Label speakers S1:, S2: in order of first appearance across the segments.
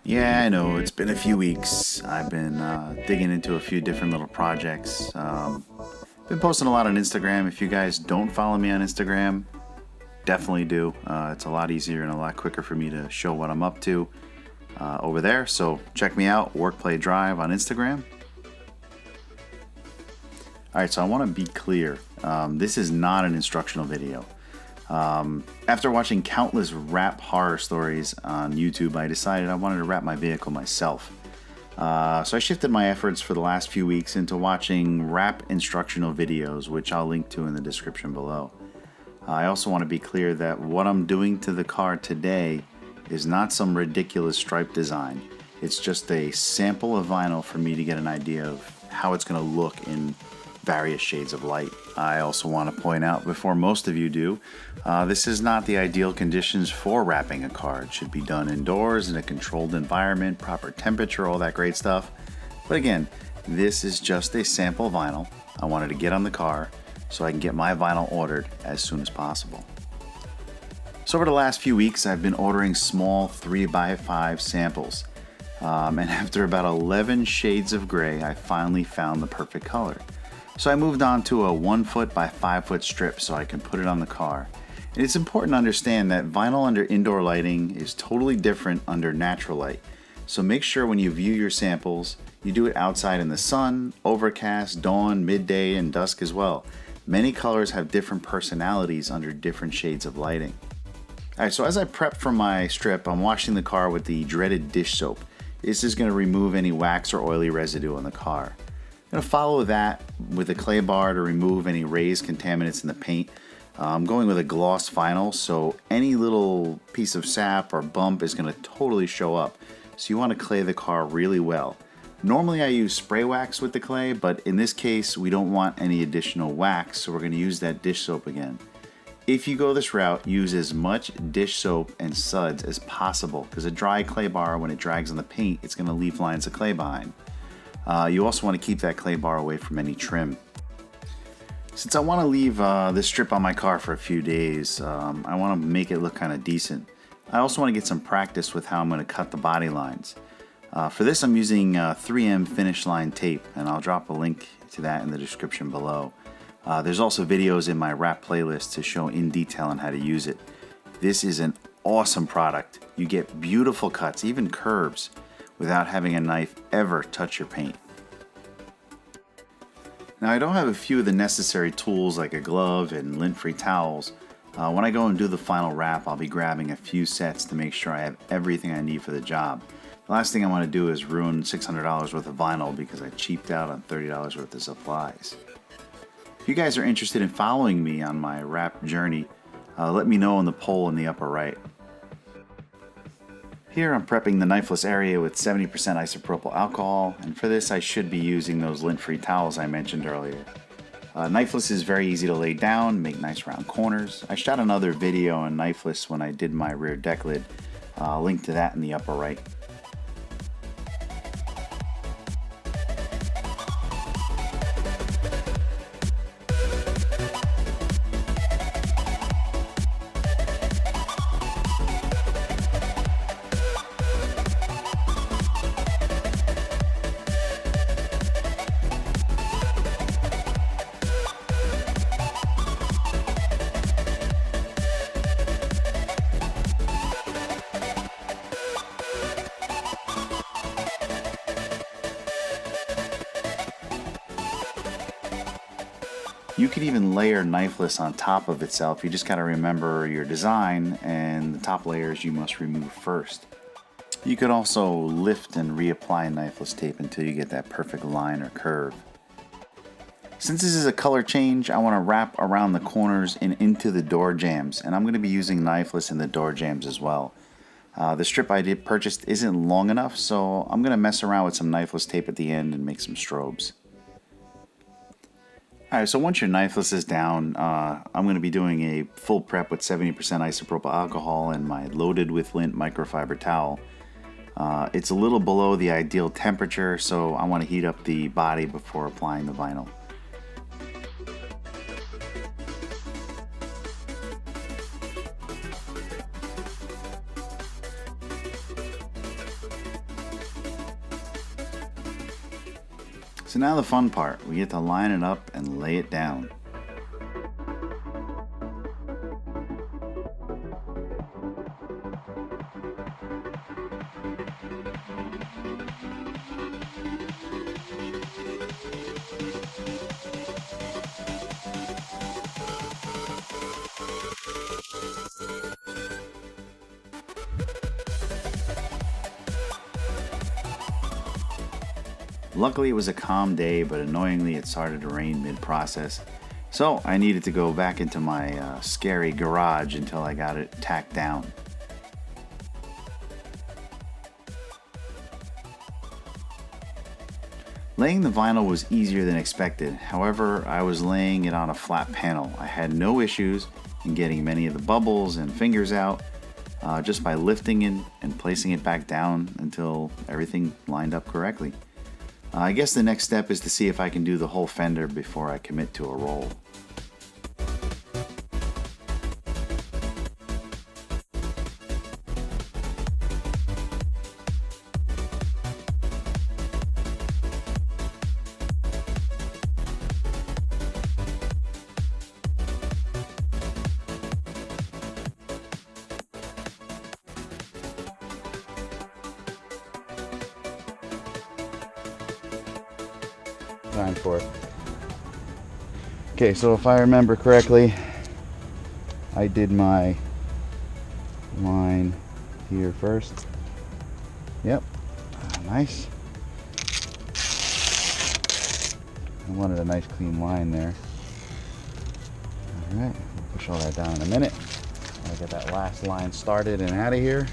S1: Yeah, I know, it's been a few weeks. I've been digging into a few different little projects. Been posting a lot on Instagram. If you guys don't follow me on Instagram, definitely do. It's a lot easier and a lot quicker for me to show what I'm up to over there. So check me out, WorkPlay Drive on Instagram. Alright, so I want to be clear. This is not an instructional video. After watching countless wrap horror stories on YouTube, I decided I wanted to wrap my vehicle myself. So I shifted my efforts for the last few weeks into watching wrap instructional videos, which I'll link to in the description below. I also want to be clear that what I'm doing to the car today is not some ridiculous stripe design. It's just a sample of vinyl for me to get an idea of how it's going to look in various shades of light. I also want to point out, before most of you do, this is not the ideal conditions for wrapping a car. It should be done indoors in a controlled environment, proper temperature, all that great stuff. But again, this is just a sample vinyl I wanted to get on the car so I can get my vinyl ordered as soon as possible. So over the last few weeks, I've been ordering small 3x5 samples. And after about 11 shades of gray, I finally found the perfect color. So I moved on to a 1 foot by 5 foot strip so I can put it on the car. And it's important to understand that vinyl under indoor lighting is totally different under natural light. So make sure when you view your samples, you do it outside in the sun, overcast, dawn, midday, and dusk as well. Many colors have different personalities under different shades of lighting. Alright, so as I prep for my strip, I'm washing the car with the dreaded dish soap. This is going to remove any wax or oily residue on the car. I'm going to follow that with a clay bar to remove any raised contaminants in the paint. I'm going with a gloss vinyl, so any little piece of sap or bump is going to totally show up. So you want to clay the car really well. Normally I use spray wax with the clay, but in this case we don't want any additional wax, so we're going to use that dish soap again. If you go this route, use as much dish soap and suds as possible, because a dry clay bar, when it drags on the paint, it's going to leave lines of clay behind. You also want to keep that clay bar away from any trim. Since I want to leave this strip on my car for a few days, I want to make it look kind of decent. I also want to get some practice with how I'm going to cut the body lines. For this I'm using 3M finish line tape, and I'll drop a link to that in the description below. There's also videos in my wrap playlist to show in detail on how to use it. This is an awesome product. You get beautiful cuts, even curves, without having a knife ever touch your paint. Now I don't have a few of the necessary tools like a glove and lint-free towels. When I go and do the final wrap, I'll be grabbing a few sets to make sure I have everything I need for the job. The last thing I want to do is ruin $600 worth of vinyl because I cheaped out on $30 worth of supplies. If you guys are interested in following me on my wrap journey, let me know in the poll in the upper right. Here I'm prepping the knifeless area with 70% isopropyl alcohol, and for this I should be using those lint-free towels I mentioned earlier. Knifeless is very easy to lay down, make nice round corners. I shot another video on knifeless when I did my rear deck lid. I'll link to that in the upper right. You could even layer knifeless on top of itself. You just got to remember your design, and the top layers you must remove first. You could also lift and reapply knifeless tape until you get that perfect line or curve. Since this is a color change, I want to wrap around the corners and into the door jambs, and I'm going to be using knifeless in the door jambs as well. The strip I purchased isn't long enough, so I'm going to mess around with some knifeless tape at the end and make some strobes. Alright, so once your knifeless is down, I'm going to be doing a full prep with 70% isopropyl alcohol and my loaded with lint microfiber towel. It's a little below the ideal temperature, so I want to heat up the body before applying the vinyl. So now the fun part, we get to line it up and lay it down. Luckily it was a calm day, but annoyingly it started to rain mid-process. So I needed to go back into my scary garage until I got it tacked down. Laying the vinyl was easier than expected. However, I was laying it on a flat panel. I had no issues in getting many of the bubbles and fingers out just by lifting it and placing it back down until everything lined up correctly. I guess the next step is to see if I can do the whole fender before I commit to a roll. Time for it. Okay, so if I remember correctly, I did my line here first. Yep, nice. I wanted a nice clean line there. Alright, we'll push all that down in a minute. I'll get that last line started and out of here.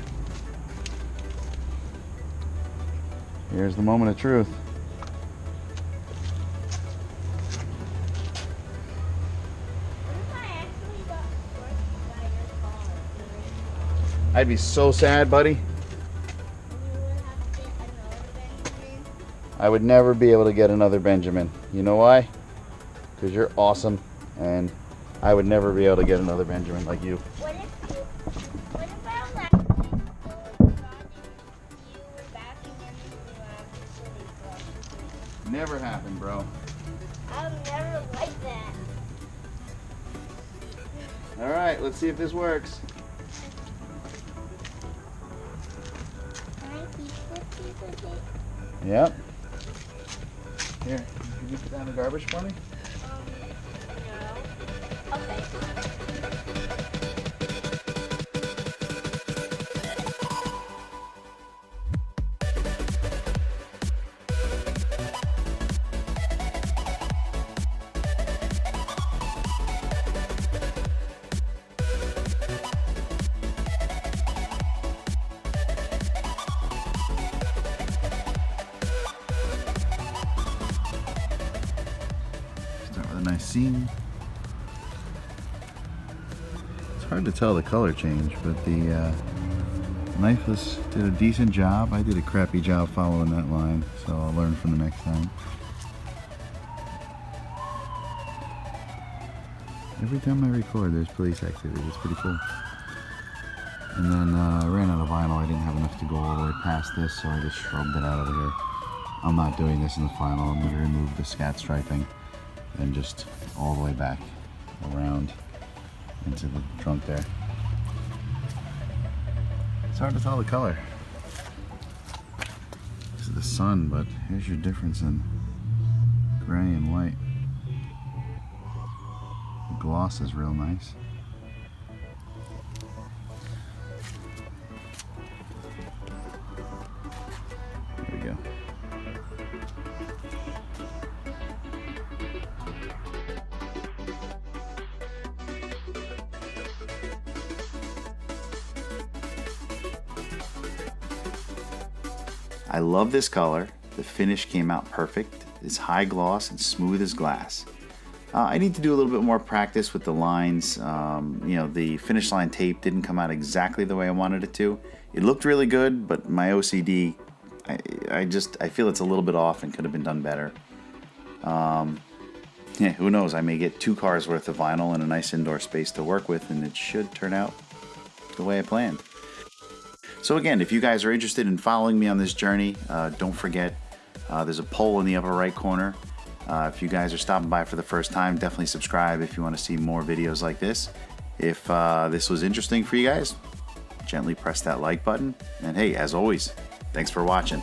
S1: Here's the moment of truth. I'd be so sad, buddy. I would never be able to get another Benjamin. You know why? Because you're awesome, and I would never be able to get another Benjamin like you.
S2: What about last you were back and then you
S1: Never happened, bro.
S2: I'll never like that.
S1: All right, let's see if this works. Yep. Here, can you put down the garbage for me?
S2: No. Okay.
S1: A nice seam. It's hard to tell the color change, but the knifeless did a decent job. I did a crappy job following that line, so I'll learn from the next time. Every time I record, there's police activity. It's pretty cool. And then I ran out of vinyl. I didn't have enough to go all the way past this, so I just shrugged it out over here. I'm not doing this in the final. I'm going to remove the scat striping and just all the way back around into the trunk there. It's hard to tell the color. This is the sun, but here's your difference in gray and white. The gloss is real nice. There we go. I love this color. The finish came out perfect. It's high gloss and smooth as glass. I need to do a little bit more practice with the lines. The finish line tape didn't come out exactly the way I wanted it to. It looked really good, but my OCD, I feel it's a little bit off and could have been done better. Yeah, who knows? I may get 2 cars worth of vinyl and a nice indoor space to work with, and it should turn out the way I planned. So again, if you guys are interested in following me on this journey, don't forget There's a poll in the upper right corner. If you guys are stopping by for the first time, definitely subscribe if you want to see more videos like this. If this was interesting for you guys, gently press that like button. And hey, as always, thanks for watching.